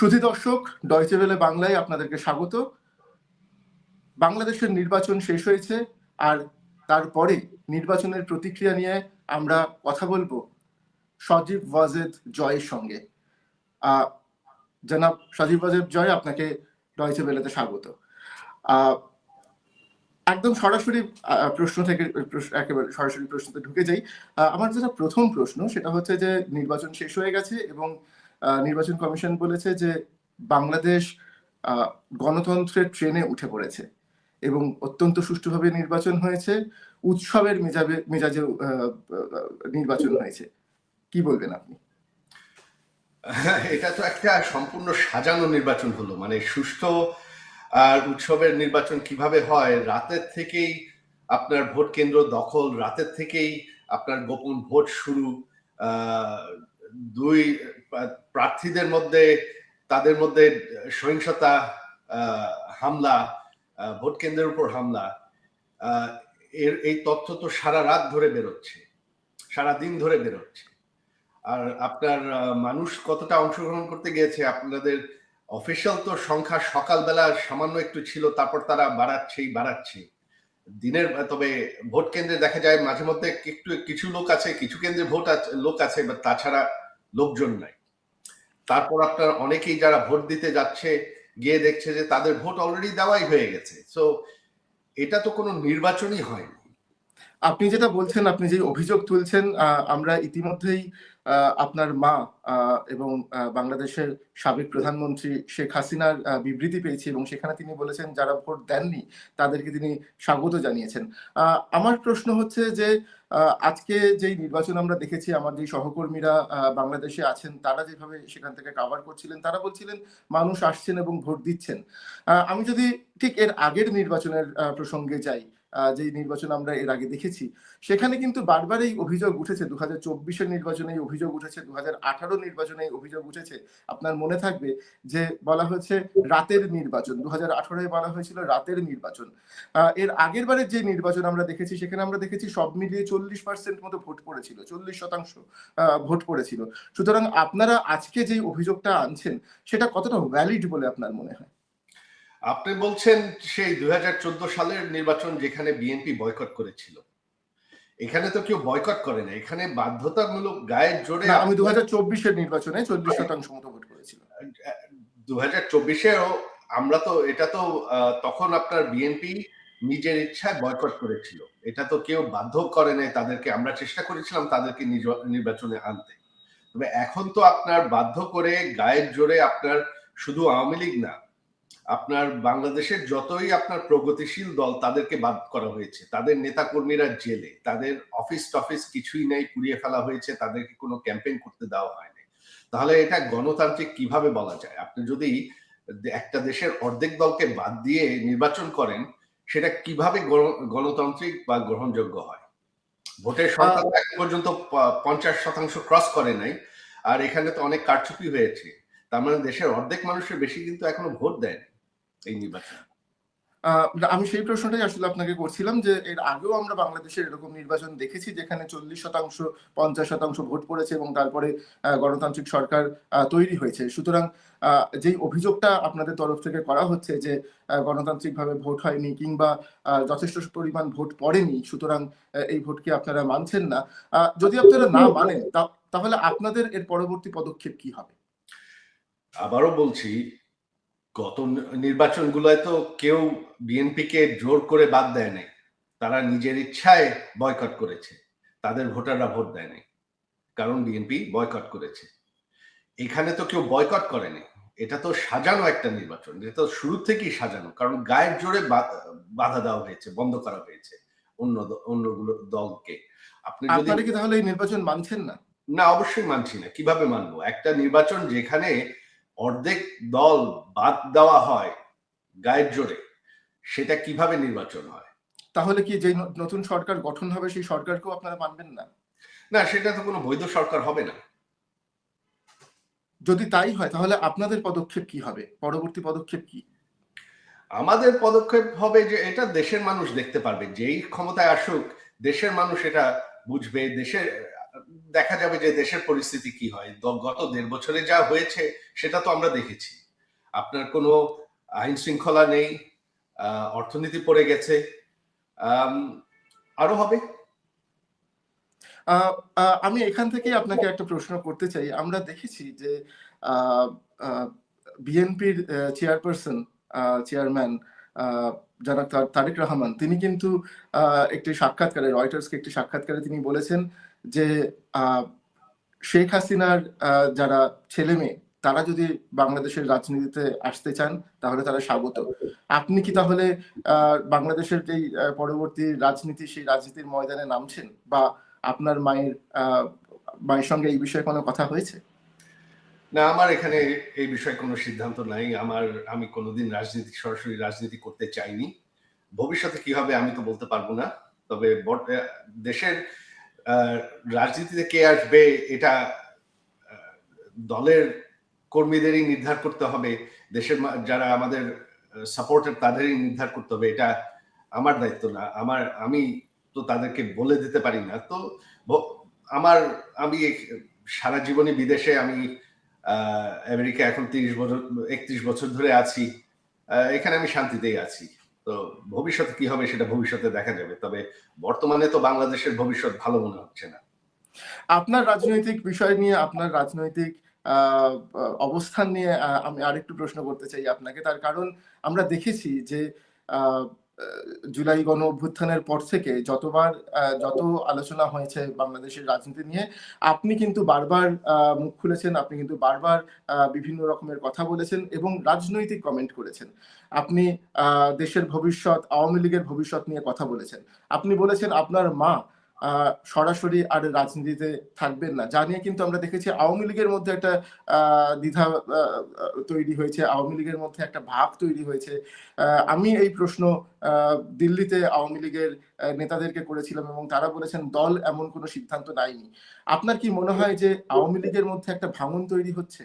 সুধী দর্শক, Deutsche Welle বাংলায় আপনাদেরকে স্বাগত। বাংলাদেশের নির্বাচন শেষ হয়েছে, আর তারপরে নির্বাচনের প্রতিক্রিয়া নিয়ে আমরা কথা বলবো সজীব ওয়াজেদ জয়ের সঙ্গে। জনাব সজীব ওয়াজেদ জয়, আপনাকে ডয়চে ভেলেতে স্বাগত। একদম সরাসরি প্রশ্ন থেকে একেবারে সরাসরি প্রশ্নতে ঢুকে যাই। আমার যেটা প্রথম প্রশ্ন সেটা হচ্ছে যে নির্বাচন শেষ হয়ে গেছে এবং নির্বাচন কমিশন বলেছে যে বাংলাদেশ গণতন্ত্রের ট্রেনে উঠে পড়েছে এবং অত্যন্ত সুষ্ঠুভাবে নির্বাচন হয়েছে, উৎসবের মেজাজে নির্বাচন হয়েছে। কি বলবেন আপনি? এটা তো একটা সম্পূর্ণ সাজানো নির্বাচন হলো, মানে সুষ্ঠু আর উৎসবের নির্বাচন কিভাবে হয়? রাতের থেকেই আপনার ভোট কেন্দ্র দখল, রাতের থেকেই আপনার গোপন ভোট শুরু, দুই প্রার্থীদের মধ্যে তাদের মধ্যে সহিংসতা, হামলা, ভোট কেন্দ্রের উপর হামলা। এই তথ্য তো সারা রাত ধরে বেরোচ্ছে, সারা দিন ধরে বেরোচ্ছে। আর আপনার মানুষ কতটা অংশগ্রহণ করতে গিয়েছে, আপনাদের অফিসিয়াল তো সংখ্যা সকালবেলা সামান্য একটু ছিল, তারপর তারা বাড়াচ্ছে দিনের। তবে ভোট কেন্দ্রে দেখা যায় মাঝে মধ্যে কিছু লোক আছে, কিছু কেন্দ্রে লোক আছে, বা তাছাড়া লোকজন নাই। তারপর আপনার অনেকেই যারা ভোট দিতে যাচ্ছে গিয়ে দেখছে যে তাদের ভোট অলরেডি দেওয়াই হয়ে গেছে। সো এটা তো কোনো নির্বাচনই হয়নি। আপনি যেটা বলছেন, আপনি যে অভিযোগ তুলছেন, আমরা ইতিমধ্যেই আপনার মা এবং বাংলাদেশের সাবেক প্রধানমন্ত্রী শেখ হাসিনার বিবৃতি পেয়েছি এবং সেখানে তিনি বলেছেন যারা ভোট দেননি তাদেরকে তিনি স্বাগত জানিয়েছেন। আমার প্রশ্ন হচ্ছে যে আজকে যেই নির্বাচন আমরা দেখেছি, আমার যে সহকর্মীরা বাংলাদেশে আছেন তারা যেভাবে সেখান থেকে কাভার করছিলেন, তারা বলছিলেন মানুষ আসছেন এবং ভোট দিচ্ছেন। আমি যদি ঠিক এর আগের নির্বাচনের প্রসঙ্গে যাই, যে নির্বাচন আমরা এর আগে দেখেছি, সেখানে কিন্তু বারবার এই অভিযোগ উঠেছে। 2024-এর নির্বাচনে অভিযোগ উঠেছে, 2018 নির্বাচনে অভিযোগ উঠেছে। আপনার মনে থাকবে যে বলা হয়েছে রাতের নির্বাচন, 2018-এ বলা হয়েছিল রাতের নির্বাচন। এর আগের বারের যে নির্বাচন আমরা দেখেছি সেখানে আমরা দেখেছি সব মিলিয়ে 40% মতো ভোট পড়েছিল, 40% ভোট পড়েছিল। সুতরাং আপনারা আজকে যে অভিযোগটা আনছেন সেটা কতটা ভ্যালিড বলে আপনার মনে হয়? আপনি বলছেন সেই 2014 সালের নির্বাচন যেখানে বিএনপি বয়কট করেছিল, এখানে তো কেউ বয়কট করে না, এখানে বাধ্যতামূলক গায়ের জোরে। আমি 2024-এর নির্বাচনে 40% মতো ভোট করেছিল। 2024-এও আমরা তো এটা তো তখন আপনার বিএনপি নিজের ইচ্ছায় বয়কট করেছিল, এটা তো কেউ বাধ্য করে নাই তাদেরকে। আমরা চেষ্টা করেছিলাম তাদেরকে নির্বাচনে আনতে। তবে এখন তো আপনার বাধ্য করে গায়ের জোরে, আপনার শুধু আওয়ামী লীগ না, আপনার বাংলাদেশের যতই আপনার প্রগতিশীল দল তাদেরকে বাদ করা হয়েছে, তাদের নেতা কর্মীরা জেলে, তাদের অফিস টফিস কিছুই নেই, পুড়িয়ে ফেলা হয়েছে, তাদেরকে কোনো ক্যাম্পেইন করতে দেওয়া হয়নি। তাহলে এটা গণতান্ত্রিক কিভাবে বলা যায়? আপনি যদি একটা দেশের অর্ধেক দলকে বাদ দিয়ে নির্বাচন করেন, সেটা কিভাবে গণতান্ত্রিক বা গ্রহণযোগ্য হয়? ভোটের সংখ্যা এখন পর্যন্ত 50% ক্রস করে নাই, আর এখানে তো অনেক কারচুপি হয়েছে। তার মানে দেশের অর্ধেক মানুষের বেশি কিন্তু এখনো ভোট দেয়নি এই নির্বাচন। আমি সেই প্রশ্নটাই আসলে আপনাকে করছিলাম যে এর আগেও আমরা বাংলাদেশের এরকম নির্বাচন দেখেছি যেখানে 40%, 50% ভোট পড়েছে এবং তারপরে গণতান্ত্রিক সরকার তৈরি হয়েছে। সুতরাং যেই অভিযোগটা আপনাদের তরফ থেকে করা হচ্ছে যে গণতান্ত্রিকভাবে ভোট হয়নি কিংবা যথেষ্ট পরিমাণ ভোট পড়েনি, সুতরাং এই ভোটকে আপনারা মানছেন না। যদি আপনারা না মানেন তাহলে আপনাদের এর পরবর্তী পদক্ষেপ কি হবে? আবারও বলছি, গত নির্বাচনগুলোয় তো কেউ বিএনপিকে জোর করে বাদ দেয় নাই, তারা নিজের ইচ্ছায় বয়কট করেছে, তাদের ভোটাররা ভোট দেয় নাই, কারণ বিএনপি বয়কট করেছে। এখানে তো কেউ বয়কট করেনি, এটা তো সাজানো একটা নির্বাচন, এটা তো শুরু থেকেই সাজানো, কারণ গায়ের জোরে বাধা দেওয়া হয়েছে, বন্ধ করা হয়েছে অন্যগুলো দলকে। আপনি যদি আপনারা কি তাহলে এই নির্বাচন মানছেন না? না, অবশ্যই মানছি না। কিভাবে মানবো একটা নির্বাচন যেখানে অর্ধেক দল বাদ দেওয়া হয় গায়ের জোরে? সেটা কিভাবে নির্বাচন হয়? তাহলে কি যে নতুন সরকার গঠন হবে সেই সরকারকেও আপনারা মানবেন না? না, সেটা তো কোনো বৈধ সরকার হবে না। যদি তাই হয় তাহলে আপনাদের পদক্ষেপ কি হবে? পরবর্তী পদক্ষেপ কি? আমাদের পদক্ষেপ হবে যে এটা দেশের মানুষ দেখতে পারবে, যেই ক্ষমতায় আসুক দেশের মানুষ এটা বুঝবে। দেশের দেখা যাবে যে দেশের পরিস্থিতি কি হয়। গত ১.৫ বছরে যা হয়েছে সেটা তো আমরা দেখেছি। আপনার কোনো আইন শৃঙ্খলা নেই, অর্থনীতি পড়ে গেছে। আম আরো হবে। আ আ আমি এখান থেকেই আপনাকে একটা প্রশ্ন করতে চাই। আমরা দেখেছি যে আ আ বিএনপির চেয়ারপারসন চেয়ারম্যান আ জনাব তারেক রহমান তিনি কিন্তু আ একটি সাক্ষাৎকারে রয়টার্সকে একটি সাক্ষাৎকারে তিনি বলেছেন যে আ শেখ হাসিনার যারা ছেলেমেয়ে তারা যদি বাংলাদেশের রাজনীতিতে আসতে চান তাহলে তারা স্বাগত। আপনি কি তাহলে আ বাংলাদেশের যেই পরবর্তী রাজনীতি সেই রাজনীতির ময়দানে নামছেন? বা আপনার মায়ের সঙ্গে এই বিষয়ে কোনো কথা হয়েছে? না, আমার এখানে এই বিষয়ে কোনো সিদ্ধান্ত নাই। আমি কোনোদিন সরাসরি রাজনীতি করতে চাইনি। ভবিষ্যতে কি হবে আমি তো বলতে পারব না। তবে দেশের আ রাজনীতিতে কে আসবে এটা আ দলের কর্মীদেরই নির্ধার করতে হবে। দেশের যারা আমাদের সাপোর্টার তাদেরই নির্ধার করতে হবে। এটা আমার দায়িত্ব না। আমি তো তাদেরকে বলে দিতে পারি না। তো ভ আমার আমি সারা জীবনই বিদেশে আমি আ আমেরিকা এখন ৩১ বছর ধরে আছি। এখানে আমি শান্তিতেই আছি। তো ভবিষ্যতে কি হবে সেটা ভবিষ্যতে দেখা যাবে। তবে বর্তমানে তো বাংলাদেশের ভবিষ্যৎ ভালো মনে হচ্ছে না। আপনার রাজনৈতিক বিষয় নিয়ে আপনার রাজনৈতিক আ আ অবস্থান নিয়ে আমি আরেকটু প্রশ্ন করতে চাই আপনাকে। তার কারণ আমরা দেখেছি যে আ আ জুলাই গণ-অভ্যুত্থানের পর থেকে যত আলোচনা হয়েছে বাংলাদেশের রাজনীতি নিয়ে, আপনি কিন্তু বারবার মুখ খুলেছেন, আপনি কিন্তু বারবার বিভিন্ন রকমের কথা বলেছেন এবং রাজনৈতিক কমেন্ট করেছেন। আপনি আ দেশের ভবিষ্যৎ, আওয়ামী লীগের ভবিষ্যৎ নিয়ে কথা বলেছেন। আপনি বলেছেন আপনার মা আ সরাসরি আর রাজনীতিতে থাকবেন না। যা নিয়ে কিন্তু আমরা দেখেছি আওয়ামী লীগের মধ্যে একটা আ দ্বিধা আ আ তৈরি হয়েছে। আওয়ামী লীগের মধ্যে একটা ভাব তৈরি হয়েছে। আ আমি এই প্রশ্ন আ দিল্লিতে আওয়ামী লীগের নেতাদেরকে করেছিলাম এবং তারা বলেছেন দল এমন কোনো সিদ্ধান্ত নেয়নি। আপনার কি মনে হয় যে আওয়ামী লীগের মধ্যে একটা ভাঙন তৈরি হচ্ছে?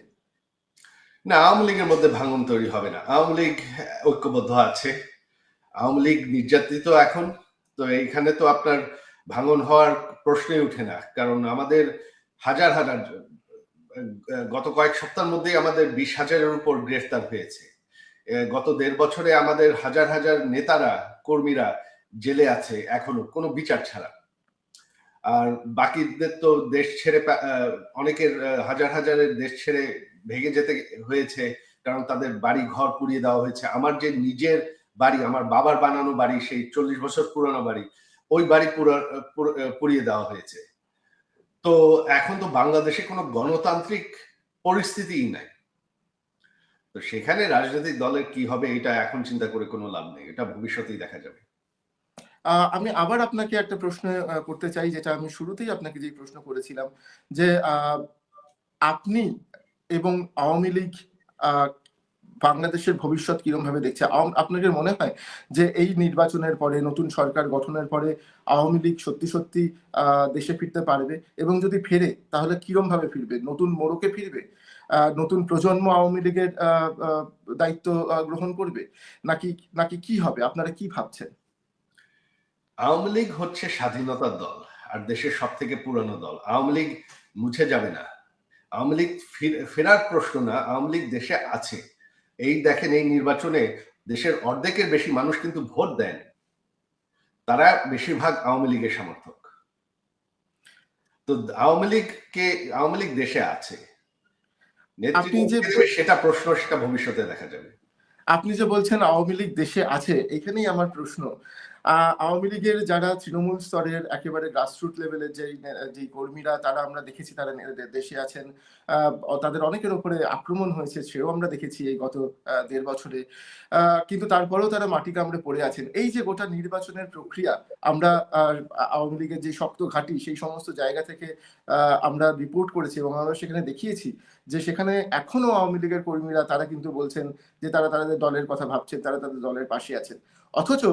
না, আওয়ামী লীগের মধ্যে ভাঙন তৈরি হবে না। আওয়ামী লীগ ঐক্যবদ্ধ আছে। আওয়ামী লীগ নির্যাতিত এখন। তো এইখানে তো আপনার ভাঙন হওয়ার প্রশ্নই উঠে না। কারণ আমাদের হাজার গত কয়েক সপ্তাহের মধ্যেই আমাদের ২০,০০০ এর উপর গ্রেফতার হয়েছে। গত ১.৫ বছরে আমাদের হাজার নেতারা, কর্মীরা জেলে আছে এখনো কোনো বিচার ছাড়া। আর বাকিদের তো দেশ ছেড়ে অনেকের হাজারের দেশ ছেড়ে ভেগে যেতে হয়েছে। কারণ তাদের বাড়ি-ঘর পুড়িয়ে দেওয়া হয়েছে। আমার যে নিজের বাড়ি, আমার বাবার বানানো বাড়ি, সেই ৪০ বছর পুরানো বাড়ি, ওই বাড়ি পুড়িয়ে দেওয়া হয়েছে। তো এখন তো বাংলাদেশে কোনো গণতান্ত্রিক পরিস্থিতিই নাই। তো সেখানে রাজনৈতিক দলের কি হবে এটা এখন চিন্তা করে কোনো লাভ নেই। এটা ভবিষ্যতেই দেখা যাবে। আমি আবার আপনাকে একটা প্রশ্ন করতে চাই যেটা আমি শুরুতেই আপনাকে যেই প্রশ্ন করেছিলাম যে আপনি এবং আওয়ামী লীগ আ বাংলাদেশের ভবিষ্যৎ কিরমভাবে দেখছে? আপনাদের মনে হয় যে এই নির্বাচনের পরে নতুন সরকার গঠনের পরে আওয়ামী লীগ সত্যি আ দেশে ফিরতে পারবে? এবং যদি ফেরে তাহলে কিরমভাবে ফিরবে? নতুন মোড়কে ফিরবে? নতুন প্রজন্ম আওয়ামী লীগের আ আ দায়িত্ব গ্রহণ করবে? নাকি নাকি কি হবে? আপনারা কি ভাবছেন? আওয়ামী লীগ হচ্ছে স্বাধীনতার দল। আর দেশের সবথেকে পুরানো দল। আওয়ামী লীগ মুছে যাবে না। আওয়ামী লীগ ফেরার প্রশ্ন না। আওয়ামী লীগ দেশে আছে। এই দেখেন এই নির্বাচনে দেশের অর্ধেকের বেশি মানুষ কিন্তু ভোট দেয়নি। তারা বেশিরভাগ আওয়ামী লীগের সমর্থক। তো আওয়ামী লীগ দেশে আছে। আপনি নেতৃত্ব যে কে দেবে সেটা ভবিষ্যতে দেখা যাবে। আপনি যে বলছেন আওয়ামী লীগ দেশে আছে, এখানেই আমার প্রশ্ন। আ আওয়ামী লীগের যারা তৃণমূল স্তরের একেবারে গ্রাসরুট লেভেলের যেই কর্মীরা তারা আমরা দেখেছি তারা দেশে আছেন। আ তাদের অনেকের উপরে আক্রমণ হয়েছে সেও আমরা দেখেছি এই গত ১.৫ বছরে। আ কিন্তু তারপরেও তারা মাটি কামড়ে পড়ে আছেন। এই যে গোটা নির্বাচনের প্রক্রিয়া আমরা আওয়ামী লীগের যে শক্ত ঘাঁটি সেই সমস্ত জায়গা থেকে আ আমরা রিপোর্ট করেছি এবং আমরা সেখানে দেখিয়েছি যে সেখানে এখনো আওয়ামী লীগের কর্মীরা তারা কিন্তু বলছেন যে তারা তাদের দলের কথা ভাবছেন, তারা তাদের দলের পাশে আছেন। অথচ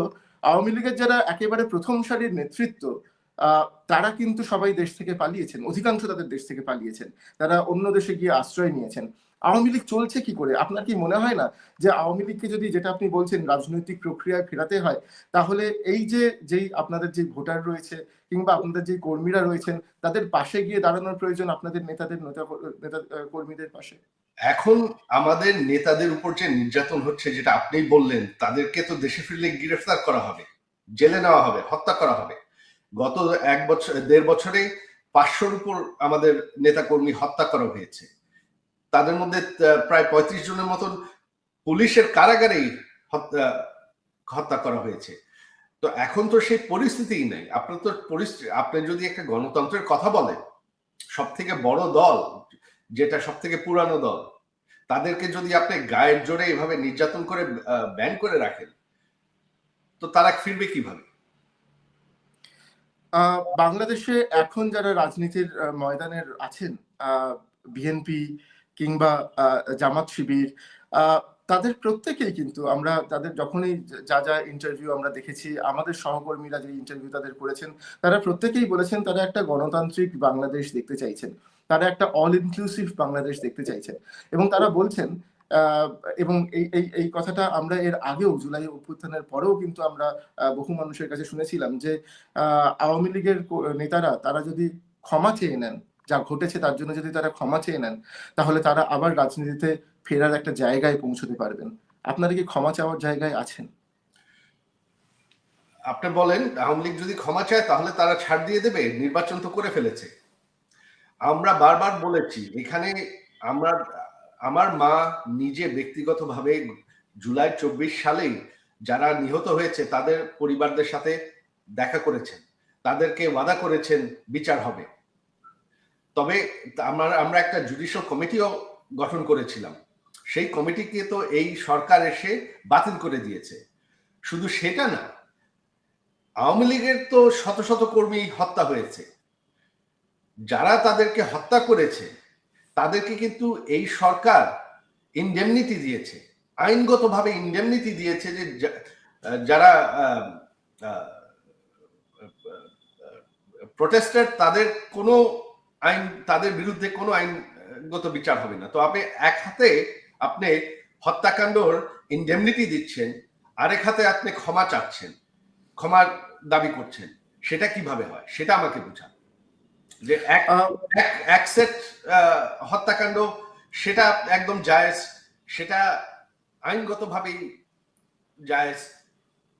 আওয়ামী লীগের যারা একেবারে ১ম সারির নেতৃত্ব, তারা কিন্তু সবাই দেশ থেকে পালিয়েছেন, অধিকাংশ তাদের দেশ থেকে পালিয়েছেন, তারা অন্য দেশে গিয়ে আশ্রয় নিয়েছেন। আওয়ামী লীগ চলছে কি করে? আপনার কি মনে হয় না যে আওয়ামী লীগকে যদি, যেটা আপনি বলছেন, রাজনৈতিক প্রক্রিয়ায় ফেরাতে হয়, তাহলে এই যে যেই আপনাদের যে ভোটার রয়েছে কিংবা আপনাদের যে কর্মীরা রয়েছেন, তাদের পাশে গিয়ে দাঁড়ানোর প্রয়োজন আপনাদের নেতা কর্মীদের পাশে? এখন আমাদের নেতাদের উপর যে নির্যাতন হচ্ছে, যেটা আপনি বললেন, তাদেরকে তো দেশে ফিরলে গ্রেফতার করা হবে, জেলে নেওয়া হবে, হত্যা করা হবে। গত 1.5 বছরে 500-র উপর আমাদের নেতাকর্মী হত্যা করা হয়েছে। তাদের মধ্যে প্রায় 35 জনের মতন পুলিশের কারাগারেই হত্যা করা হয়েছে। তো এখন তো সেই পরিস্থিতিই নাই। আপনি যদি একটা গণতন্ত্রের কথা বলেন, সব থেকে বড় দল, যেটা সব থেকে পুরানো দল, তাদেরকে যদি আপনি গায়ের জোরে এভাবে নির্যাতন করে ব্যান করে রাখেন, তো তারা ফিরবে কিভাবে? বাংলাদেশে এখন যারা রাজনীতির ময়দানের আছেন, বিএনপি কিংবা জামাত শিবির, তাদের প্রত্যেকেই কিন্তু, আমরা তাদের যখনই যা যা ইন্টারভিউ আমরা দেখেছি, আমাদের সহকর্মীরা যে ইন্টারভিউ তাদের করেছেন, তারা প্রত্যেকেই বলেছেন তারা একটা গণতান্ত্রিক বাংলাদেশ দেখতে চাইছেন, তারা একটা অল ইনক্লুসিভ বাংলাদেশ দেখতে চাইছেন। এবং তারা বলছেন, এবং এই এই এই কথাটা আমরা এর আগেও, জুলাই অভ্যুত্থানের পরেও কিন্তু আমরা বহু মানুষের কাছে শুনেছিলাম যে আওয়ামী লীগের নেতারা, তারা যদি ক্ষমা চেয়ে নেন, যা ঘটেছে তার জন্য যদি তারা ক্ষমা চেয়ে নেন, তাহলে তারা আবার রাজনীতিতে ফেরার একটা জায়গায় পৌঁছতে পারবেন। আপনারা কি ক্ষমা চাওয়ার জায়গায় আছেন? আপনি বলেন, আওয়ামী লীগ যদি ক্ষমা চায় তাহলে তারা ছাড় দিয়ে দেবে? নির্বাচন তো করে ফেলেছে। আমরা বারবার বলেছি এখানে, আমরা, আমার মা নিজে ব্যক্তিগতভাবে জুলাই 24 সালেই যারা নিহত হয়েছে তাদের পরিবারদের সাথে দেখা করেছেন, তাদেরকে ওয়াদা করেছেন বিচার হবে। তবে আমরা একটা জুডিশিয়াল কমিটিও গঠন করেছিলাম, সেই কমিটিকে তো এই সরকার এসে বাতিল করে দিয়েছে। শুধু সেটা না, আওয়ামী লীগের তো শত শত কর্মী হত্যা হয়েছে, যারা তাদেরকে হত্যা করেছে তাদেরকে কিন্তু এই সরকার ইনডেমনিটি দিয়েছে, আইনগতভাবে ইনডেমনিটি দিয়েছে, যে যারা প্রোটেস্টার, তাদের কোনো আইন, তাদের বিরুদ্ধে কোনো আইনগত বিচার হবে না। তো আপনি এক হাতে আপনি হত্যাকাণ্ডর ইনডেমনিটি দিচ্ছেন, আরেক হাতে আপনি ক্ষমা চাচ্ছেন, ক্ষমার দাবি করছেন, সেটা কিভাবে হয় সেটা আমাকে বোঝান। যে এক সেট হত্যাকাণ্ড, সেটা একদম জায়েজ, সেটা আইনগতভাবেই জায়েজ,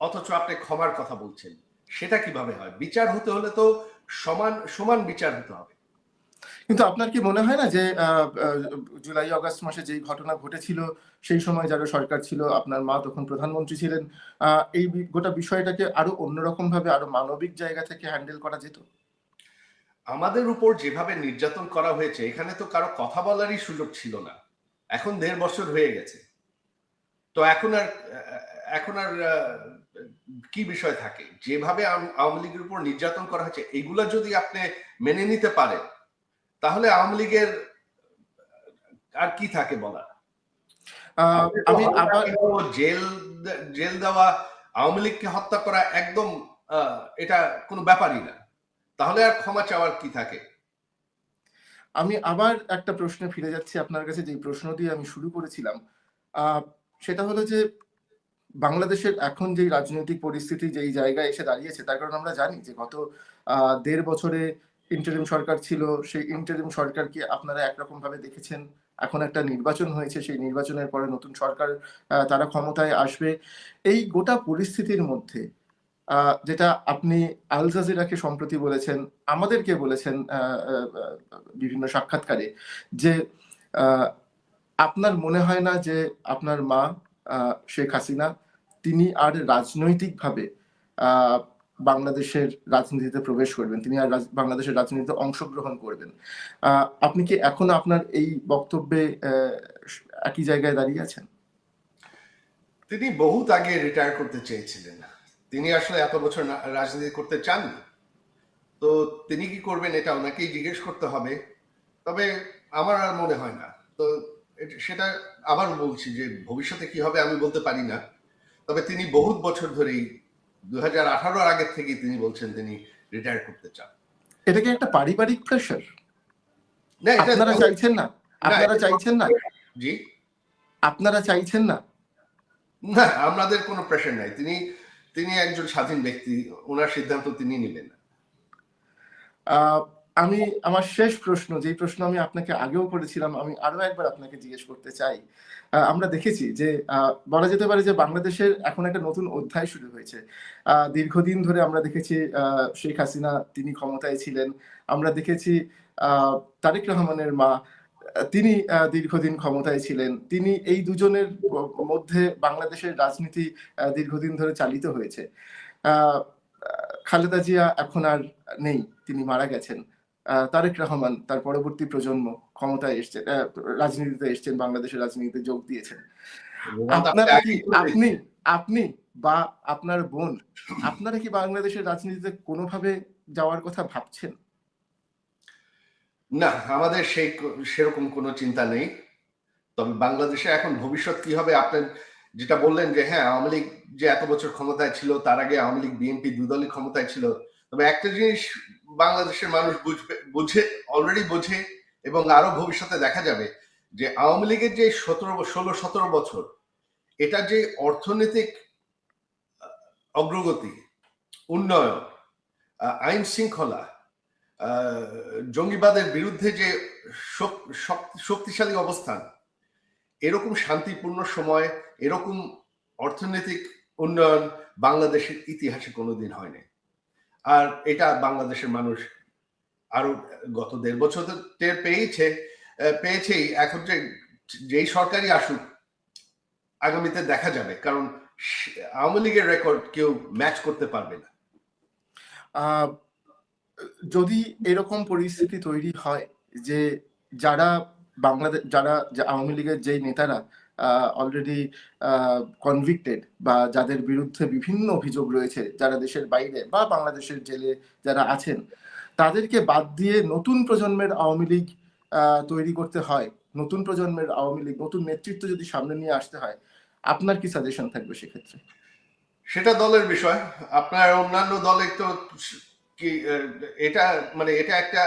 অথচ আপনি ক্ষমার কথা বলছেন, সেটা কিভাবে হয়? বিচার হতে হলে তো সমান সমান বিচার হতে হবে। কিন্তু আপনার কি মনে হয় না যে জুলাই আগস্ট মাসে যেই ঘটনা ঘটেছিল, সেই সময় যারা সরকার ছিল, আপনার মা তখন প্রধানমন্ত্রী ছিলেন, এই গোটা বিষয়টাকে আরো অন্যরকম ভাবে, আরো মানবিক জায়গা থেকে হ্যান্ডেল করা যেত? আমাদের উপর যেভাবে নির্যাতন করা হয়েছে, এখানে তো কারো কথা বলারই সুযোগ ছিল না। এখন 1.5 বছর হয়ে গেছে, তো এখন আর কি বিষয় থাকে? যেভাবে আওয়ামী লীগের উপর নির্যাতন করা হয়েছে, এগুলা যদি আপনি মেনে নিতে পারেন, তাহলে আওয়ামী লীগের আর কি থাকে বলার? আমি আবার জেল জেল দেওয়া, আওয়ামী লীগকে হত্যা করা একদম এটা কোনো ব্যাপারই না। তাহলে আর ক্ষমা চাওয়ার কি থাকে? আমি আবার একটা প্রশ্নে ফিরে যাচ্ছি আপনার কাছে, যে প্রশ্ন দিয়ে আমি শুরু করেছিলাম। সেটা হলো যে বাংলাদেশের এখন যেই রাজনৈতিক পরিস্থিতি যেই জায়গায় এসে দাঁড়িয়েছে, তার কারণ আমরা জানি যে গত 1.5 বছরে ইন্টারিম সরকার ছিল, সেই ইন্টারিম সরকারকে আপনারা একরকম ভাবে দেখেছেন। এখন একটা নির্বাচন হয়েছে, সেই নির্বাচনের পরে নতুন সরকার তারা ক্ষমতায় আসবে। এই গোটা পরিস্থিতির মধ্যে যেটা আপনি আল জাজিরাকে সম্প্রতি বলেছেন, আমাদেরকে বলেছেন বিভিন্ন সাক্ষাৎকারে, যে আপনার মনে হয় না যে আপনার মা শেখ হাসিনা, তিনি আর রাজনৈতিকভাবে বাংলাদেশের রাজনীতিতে প্রবেশ করবেন, তিনি আর বাংলাদেশের রাজনীতিতে অংশগ্রহণ করবেন? আপনি কি এখনো আপনার এই বক্তব্যে একই জায়গায় দাঁড়িয়ে আছেন? তিনি বহুত আগে রিটায়ার করতে চেয়েছিলেন, তিনি আসলে এত বছর রাজনীতি করতে চাননি। তো তিনি কি করবেন এটা ওনাকেই জিজ্ঞেস করতে হবে। তবে আমার আর মনে হয় না। তো সেটা আবার বলছি যে ভবিষ্যতে কি হবে আমি বলতে পারি না। তবে তিনি বহুত বছর ধরেই 2018 আগের থেকেই তিনি বলছেন তিনি রিটায়ার করতে চান। এটা কি একটা পারিবারিক প্রেশার? না, এটা আপনারা চাইছেন না? না, আপনারা চাইছেন না? জি, আপনারা চাইছেন না? না, আমাদের কোনো প্রেশার নাই। তিনি একজন স্বাধীন ব্যক্তি, ওনার সিদ্ধান্ত তিনি নিবেন। আহ, আমি আমার শেষ প্রশ্ন, যেই প্রশ্ন আমি আপনাকে আগেও করেছিলাম, আমি আরো একবার আপনাকে জিজ্ঞেস করতে চাই। আমরা দেখেছি যে বলা যেতে পারে যে বাংলাদেশের এখন একটা নতুন অধ্যায় শুরু হয়েছে। দীর্ঘদিন ধরে আমরা দেখেছি শেখ হাসিনা তিনি ক্ষমতায় ছিলেন। আমরা দেখেছি তারেক রহমানের মা তিনি দীর্ঘদিন ক্ষমতায় ছিলেন। তিনি এই দুজনের মধ্যে বাংলাদেশের রাজনীতি দীর্ঘদিন ধরে চালিত হয়েছে। আহ, খালেদা জিয়া এখন আর নেই, তিনি মারা গেছেন। তারেক রহমান তার পরবর্তী প্রজন্ম ক্ষমতায় এসছেন, রাজনীতিতে এসছেন, বাংলাদেশের রাজনীতিতে যোগ দিয়েছেন। আপনারা কি আপনি আপনি বা আপনার বোন, আপনারা কি বাংলাদেশের রাজনীতিতে কোনোভাবে যাওয়ার কথা ভাবছেন? না, আমাদের সেরকম কোনো চিন্তা নেই। তবে বাংলাদেশে এখন ভবিষ্যৎ কি হবে, আপনি যেটা বললেন যে হ্যাঁ, আওয়ামী লীগ যে এত বছর ক্ষমতায় ছিল, তার আগে আওয়ামী লীগ বিএনপি দুদলই ক্ষমতায় ছিল। তবে একটা জিনিস বাংলাদেশের মানুষ অলরেডি বোঝে, এবং আরো ভবিষ্যতে দেখা যাবে যে আওয়ামী লীগের যে 16-17 বছর, এটা যে অর্থনৈতিক অগ্রগতি, উন্নয়ন, আইন শৃঙ্খলা, জঙ্গিবাদের বিরুদ্ধে যে শক্তিশালী অবস্থান, এরকম শান্তিপূর্ণ সময়, এরকম অর্থনৈতিক উন্নয়ন বাংলাদেশের ইতিহাসে কোনোদিন হয়নি। আর এটা বাংলাদেশের মানুষ আরো গত 1.5 বছর টের পেয়েছেই। এখন যেই সরকারই আসুক, আগামীতে দেখা যাবে, কারণ আওয়ামী লীগের রেকর্ড কেউ ম্যাচ করতে পারবে না। যদি এরকম পরিস্থিতি তৈরি হয় যে যারা আওয়ামী লীগের যেই নেতারা অলরেডি কনভিক্টেড বা যাদের বিরুদ্ধে বিভিন্ন অভিযোগ রয়েছে, যারা দেশের বাইরে বা বাংলাদেশের জেলে যারা আছেন, তাদেরকে বাদ দিয়ে নতুন প্রজন্মের আওয়ামী লীগ তৈরি করতে হয়, নতুন প্রজন্মের আওয়ামী লীগ, নতুন নেতৃত্ব যদি সামনে নিয়ে আসতে হয়, আপনার কি সাজেশন থাকবে সেক্ষেত্রে? সেটা দলের বিষয়। আপনার অন্যান্য দলে তো কি এটা, মানে এটা একটা